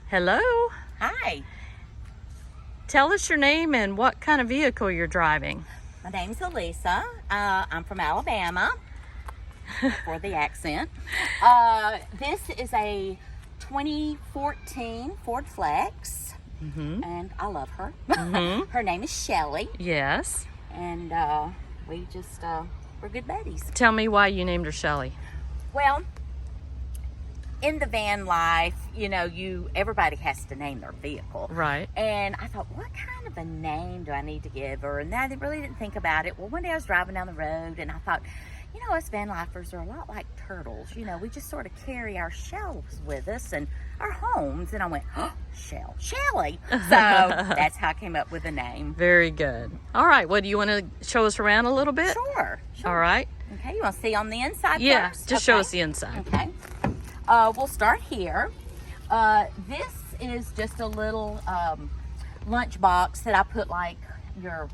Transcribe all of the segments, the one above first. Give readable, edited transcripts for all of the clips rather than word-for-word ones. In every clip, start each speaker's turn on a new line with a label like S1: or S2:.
S1: Hello.
S2: Hi,
S1: Tell us your name and what kind of vehicle you're driving.
S2: my name's Alisa. I'm from Alabama, for the accent. This is a 2014 Ford Flex, and I love her. Her name is Shelly,
S1: Yes.
S2: and we just, we're good buddies.
S1: Tell me why you named her Shelly.
S2: Well, in the van life, everybody has to name their vehicle.
S1: Right.
S2: And I thought, what kind of a name do I need to give her? And I really didn't think about it. Well, one day I was driving down the road and I thought, us van lifers are a lot like turtles. We just sort of carry our shells with us and our homes. And I went, oh, Shelly. So that's how I came up with the name.
S1: Very good. All right. Well, do you want to show us around a little bit?
S2: Sure.
S1: All right.
S2: Okay, you want to see on the inside
S1: Yeah,
S2: first?
S1: just show us the inside.
S2: Okay. We'll start here. This is just a little lunch box that I put like your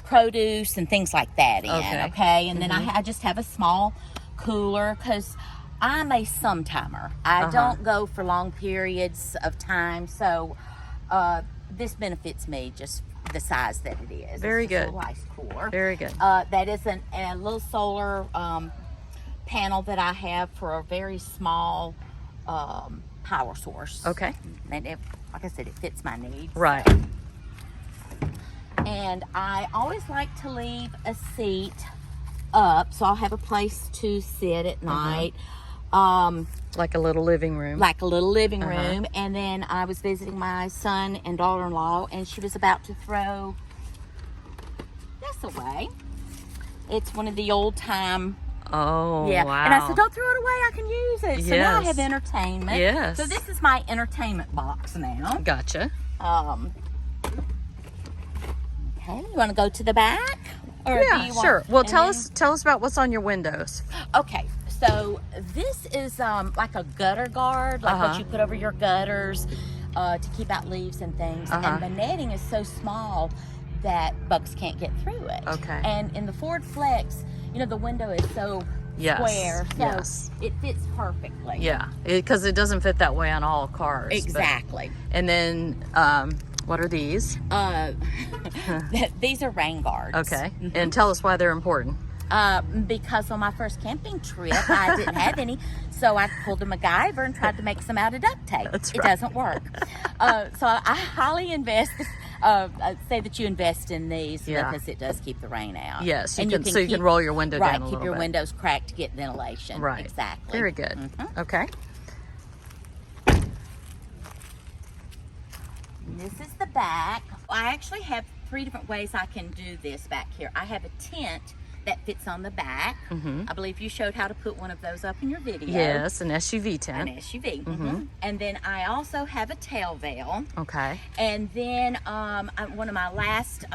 S2: produce and things like that in. Okay. And then I just have a small cooler because I'm a sometimer. I don't go for long periods of time. So this benefits me just the size that it is.
S1: Very good.
S2: It's a rice cooler.
S1: Very good.
S2: That is a little solar panel that I have for a very small power source.
S1: Okay.
S2: And like I said, it fits my needs.
S1: Right.
S2: And I always like to leave a seat up, so I'll have a place to sit at night.
S1: Like a little living room.
S2: Like a little living room. And then I was visiting my son and daughter-in-law, and she was about to throw this away. It's one of the old-time.
S1: Oh,
S2: Yeah.
S1: wow.
S2: And I said, don't throw it away, I can use it. So now I have entertainment.
S1: Yes.
S2: So this is my entertainment box now.
S1: Gotcha.
S2: Okay, you want to go to the back? Or
S1: Yeah,
S2: do you want,
S1: sure. Well,
S2: and
S1: tell
S2: then-
S1: us about what's on your windows.
S2: Okay, so this is like a gutter guard, like what you put over your gutters to keep out leaves and things. And the netting is so small that bugs can't get through it.
S1: Okay.
S2: And in the Ford Flex, the window is so square, so it fits perfectly.
S1: Yeah, because it doesn't fit that way on all cars.
S2: Exactly.
S1: And then, what are these?
S2: These are rain guards.
S1: Okay. And tell us why they're important.
S2: Because on my first camping trip, I didn't have any, so I pulled a MacGyver and tried to make some out of duct tape.
S1: That's
S2: It
S1: right.
S2: doesn't work. So I highly say that you invest in these because it does keep the rain out.
S1: Yes,
S2: and
S1: you can roll your window down a little
S2: keep your
S1: bit.
S2: windows cracked to get ventilation.
S1: Right.
S2: Exactly.
S1: Very good. Okay.
S2: This is the back. I actually have 3 different ways I can do this back here. I have a tent that fits on the back. I believe you showed how to put one of those up in your video.
S1: Yes, an SUV tent.
S2: An SUV. And then I also have a tail veil.
S1: Okay.
S2: And then one of my last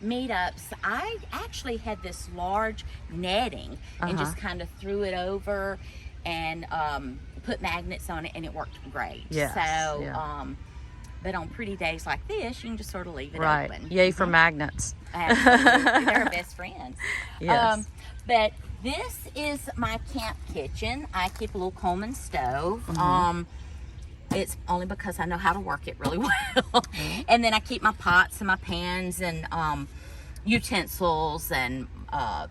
S2: meetups, I actually had this large netting and just kind of threw it over and put magnets on it, and it worked great.
S1: Yes,
S2: So,
S1: yeah.
S2: but on pretty days like this, you can just sort of leave it
S1: Right.
S2: open.
S1: Yay for magnets.
S2: Absolutely. They're our best friends.
S1: Yes.
S2: But this is my camp kitchen. I keep a little Coleman stove. It's only because I know how to work it really well. And then I keep my pots and my pans and utensils and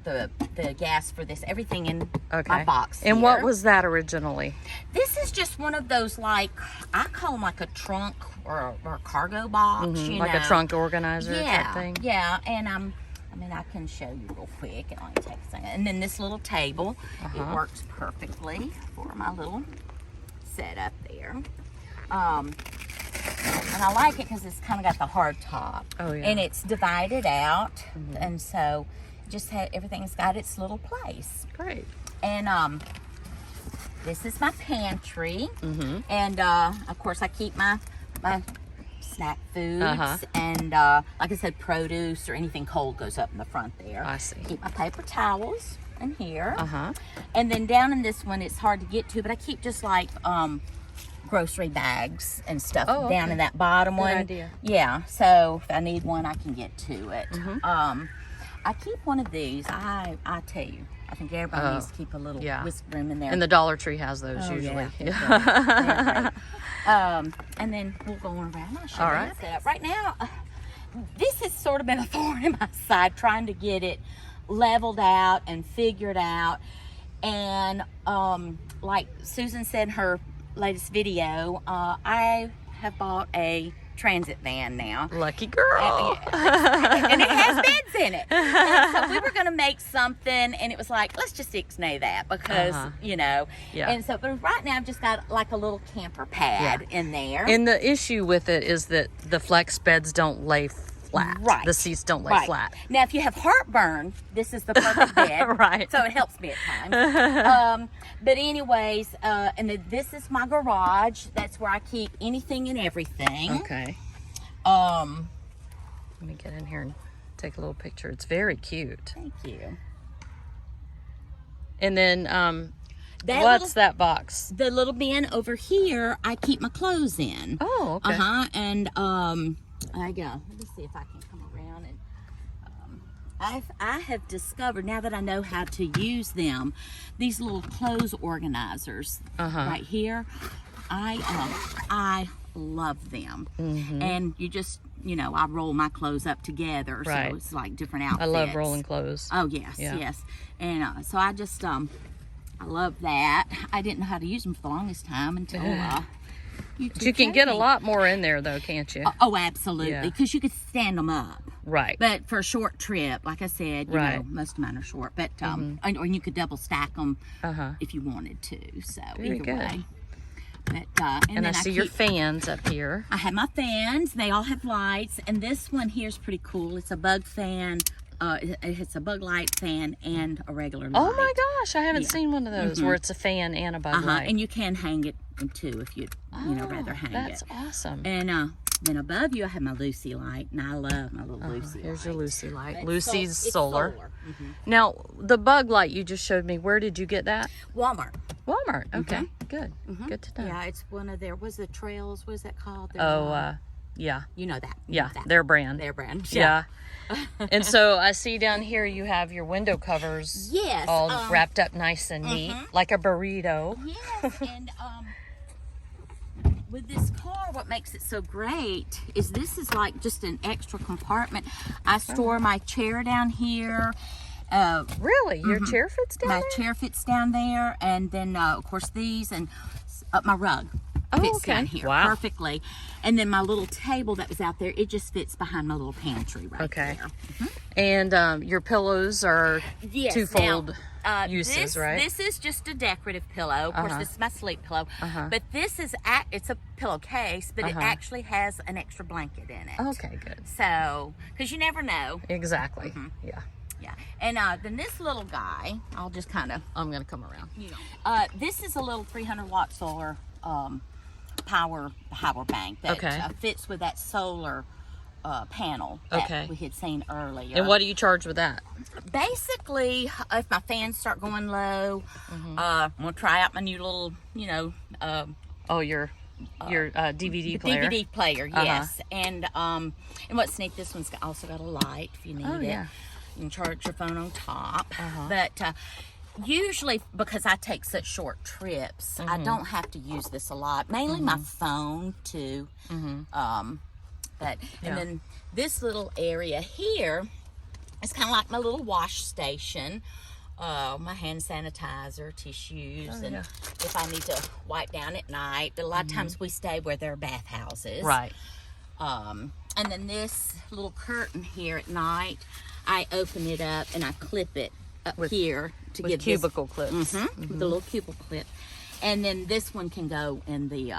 S2: the gas for this, everything in my box
S1: And
S2: here.
S1: what was that originally?
S2: This is just one of those, like, I call them like a trunk or a cargo box,
S1: Like a trunk organizer type thing?
S2: Yeah, and I can show you real quick. It only takes a second. And then this little table, it works perfectly for my little setup there. And I like it because it's kind of got the hard top.
S1: Oh, yeah.
S2: And it's divided out, and so just everything's got its little place.
S1: Great.
S2: And this is my pantry, and of course I keep my snack foods and like I said, produce or anything cold goes up in the front there.
S1: I see.
S2: Keep my paper towels in here, and then down in this one it's hard to get to, but I keep just like grocery bags and stuff down in that bottom one.
S1: idea.
S2: Yeah, so if I need one, I can get to it. I keep one of these. I tell you, I think everybody needs to keep a little whisk room in there.
S1: And the Dollar Tree has those usually.
S2: Yeah. And then we'll go on around. I'll show
S1: All
S2: you
S1: right.
S2: the setup. Right now, this has sort of been a thorn in my side, trying to get it leveled out and figured out. And like Susan said in her latest video, I have bought a transit van now.
S1: Lucky girl.
S2: And it has beds in it. And so we were going to make something, and it was like, let's just ixnay that because, you know.
S1: Yeah.
S2: And so, but right now I've just got like a little camper pad in there.
S1: And the issue with it is that the flex beds don't lay flat.
S2: Right.
S1: The seats don't lay flat.
S2: Now, if you have heartburn, this is the perfect bed.
S1: Right.
S2: So it helps me at times. But anyways, and then this is my garage. That's where I keep anything and everything.
S1: Okay.
S2: Um,
S1: Let me get in here and take a little picture. It's very cute.
S2: Thank you.
S1: And then, what's that box?
S2: The little bin over here, I keep my clothes in.
S1: Oh, okay.
S2: And I go. Let me see if I can come around and. I have discovered now that I know how to use them, these little clothes organizers right here. I love them, and you just I roll my clothes up together, so it's like different outfits.
S1: I love rolling clothes.
S2: Oh yes, yes, and so I just I love that. I didn't know how to use them for the longest time until
S1: You can get a lot more in there though, can't you?
S2: Oh, absolutely, because you could stand them up.
S1: Right.
S2: But for a short trip, like I said, you know, most of mine are short. But or you could double stack them if you wanted to. So either way. But
S1: and I see your fans up here.
S2: I have my fans. They all have lights, and this one here is pretty cool. It's a bug fan. It's a bug light fan and a regular light.
S1: Oh my gosh, I haven't seen one of those where it's a fan and a bug light.
S2: And you can hang it too if you'd rather hang it.
S1: That's awesome.
S2: And then above you, I have my Lucy light, and I love my little Lucy light.
S1: Here's your Lucy light.
S2: It's
S1: Lucy's solar.
S2: Mm-hmm.
S1: Now, the bug light you just showed me, where did you get that?
S2: Walmart.
S1: Walmart. Okay, good. Good to know.
S2: Yeah, it's one of their, what's the trails, what is that called?
S1: Yeah.
S2: You know that.
S1: Yeah, their brand.
S2: Their brand.
S1: Yeah. And so I see down here you have your window covers all wrapped up nice and neat, like a burrito.
S2: Yes, and with this car, what makes it so great is this is like just an extra compartment. I store my chair down here.
S1: Really? Your chair fits down there?
S2: My chair fits down there, and then of course these, and my rug fits down here perfectly. And then my little table that was out there, it just fits behind my little pantry right there.
S1: And your pillows are twofold uses, right?
S2: This is just a decorative pillow. Of course, this is my sleep pillow. But this is it's a pillowcase, but it actually has an extra blanket in it.
S1: Okay, good.
S2: So, because you never know.
S1: Exactly. Yeah.
S2: Yeah. And then this little guy, I'll just kind of.
S1: I'm gonna come around.
S2: This is a little 300-watt solar power bank that fits with that solar panel that we had seen earlier.
S1: And what do you charge with that?
S2: Basically, if my fans start going low, I'm gonna try out my new little, your DVD player. DVD player, yes. And what's neat, this one's also got a light if you need it. You can charge your phone on top. But usually, because I take such short trips, I don't have to use this a lot. Mainly my phone too. And then this little area here is kind of like my little wash station. My hand sanitizer, tissues, and if I need to wipe down at night. But a lot of times we stay where there are bathhouses. Right. And then this little curtain here at night, I open it up and I clip it up here to give
S1: cubicle clips.
S2: With the little cubicle clip. And then this one can go in the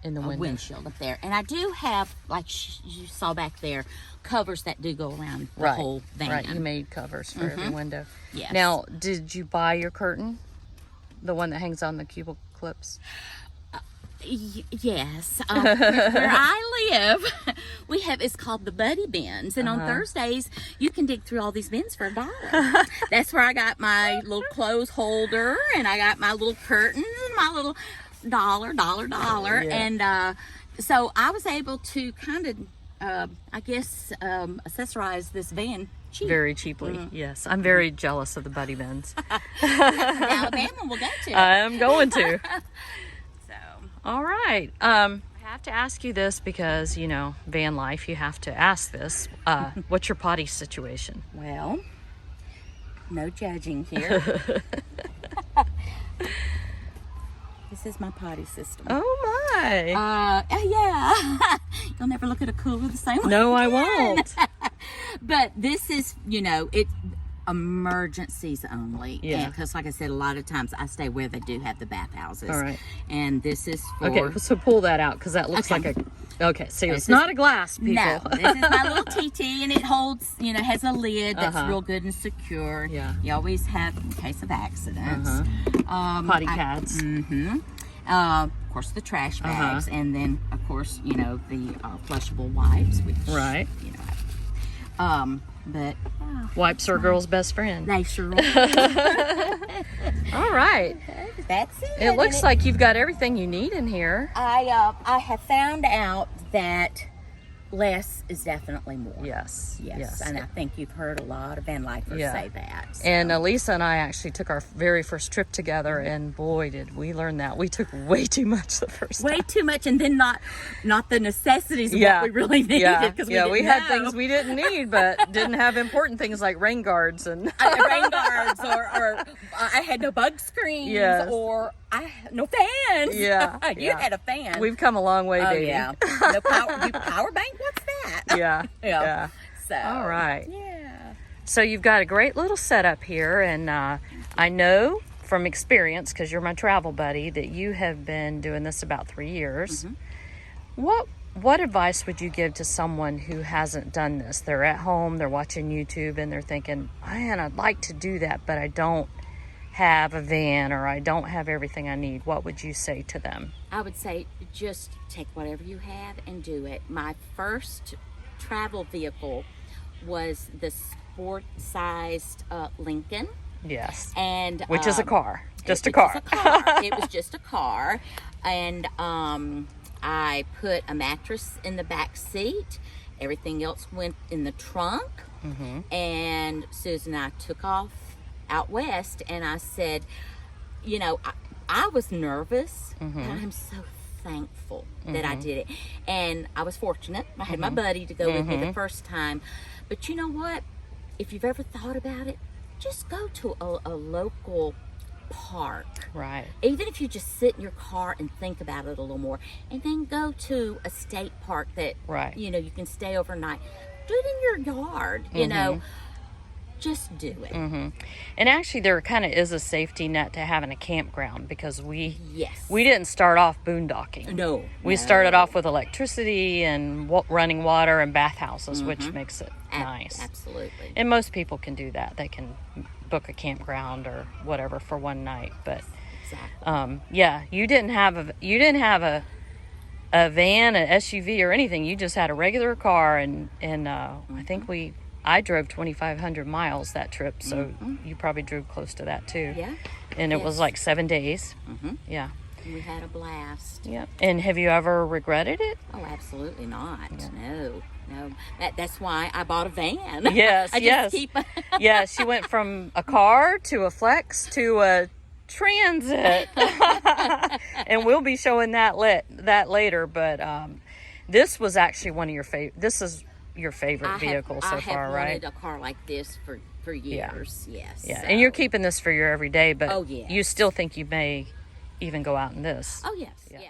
S2: windshield up there. And I do have, like you saw back there, covers that do go around the whole van.
S1: Right, you made covers for every window.
S2: Yes.
S1: Now, did you buy your curtain? The one that hangs on the cubicle clips?
S2: Yes. Where I live, we have, it's called the Buddy bins. And on Thursdays, you can dig through all these bins for $1. That's where I got my little clothes holder, and I got my little curtains, and my little dollar. And so I was able to kind of, accessorize this van cheap.
S1: Very cheaply, yes. I'm very jealous of the Buddy bins.
S2: Alabama will go to.
S1: I am going to. All right. I have to ask you this because, you know, van life, you have to ask this. What's your potty situation?
S2: Well, no judging here. This is my potty system.
S1: Oh my.
S2: Yeah. You'll never look at a cooler the same way.
S1: No, I won't.
S2: But this is, you know, it's emergencies only.
S1: Yeah.
S2: Because like I said, a lot of times I stay where they do have the bathhouses.
S1: All right.
S2: And this is for...
S1: Okay, so pull that out because that looks like a... Okay, so it's
S2: is
S1: not a glass, people.
S2: No, this is my little TT, and it holds, you know, has a lid that's real good and secure.
S1: Yeah.
S2: You always have in case of accidents.
S1: Potty pads.
S2: Of course, the trash bags, and then, of course, you know, the flushable wipes, which,
S1: Right.
S2: you know, but...
S1: Wipes are a girl's best friend.
S2: They sure are.
S1: All right.
S2: That's it.
S1: It looks like you've got everything you need in here.
S2: I have found out that less is definitely more.
S1: Yes.
S2: And I think you've heard a lot of van lifers say that. So.
S1: And Alisa and I actually took our very first trip together, and boy, did we learn that. We took way too much the first time.
S2: Way too much, and then not the necessities of what we really needed.
S1: We had things we didn't need, but didn't have important things like rain guards and
S2: rain guards, or I had no bug screens, or no fans.
S1: Yeah,
S2: you had a fan.
S1: We've come a long way, baby.
S2: Yeah, no power bank. What's that?
S1: Yeah.
S2: So
S1: all right.
S2: Yeah.
S1: So you've got a great little setup here, and I know from experience, because you're my travel buddy, that you have been doing this about 3 years. What advice would you give to someone who hasn't done this? They're at home, they're watching YouTube, and they're thinking, man, I'd like to do that, but I don't have a van, or I don't have everything I need. What would you say to them?
S2: I would say just take whatever you have and do it. My first travel vehicle was the sport-sized Lincoln.
S1: Yes.
S2: And
S1: which is a car. Just a car.
S2: It was just a car. And I put a mattress in the back seat. Everything else went in the trunk. And Susan and I took off out west, and I said, you know, I was nervous, but I'm so thankful that I did it. And I was fortunate. I had my buddy to go with me the first time. But you know what? If you've ever thought about it, just go to a local park.
S1: Right.
S2: Even if you just sit in your car and think about it a little more, and then go to a state park that, you know, you can stay overnight. Do it in your yard, you know. Just do it.
S1: And actually, there kind of is a safety net to having a campground, because we
S2: Yes.
S1: we didn't start off boondocking.
S2: No.
S1: We started off with electricity and running water and bathhouses, which makes it nice.
S2: Absolutely.
S1: And most people can do that. They can book a campground or whatever for one night. But yeah, you didn't have a van, an SUV, or anything. You just had a regular car, and I think I drove 2,500 miles that trip, so you probably drove close to that too.
S2: Yeah.
S1: And it was like 7 days. Yeah.
S2: We had a blast.
S1: Yeah. And have you ever regretted it?
S2: Oh, absolutely not. No. That's why I bought a van.
S1: Yes,
S2: I just keep...
S1: Yeah, she went from a car to a Flex to a Transit. And we'll be showing that later, but this was actually one of your favorite. This is your favorite vehicle so far, right? I have
S2: wanted a car like this for years. Yes.
S1: Yeah,
S2: so.
S1: And you're keeping this for your everyday, but
S2: yes.
S1: you still think you may even go out in this.
S2: Oh yes. Yeah.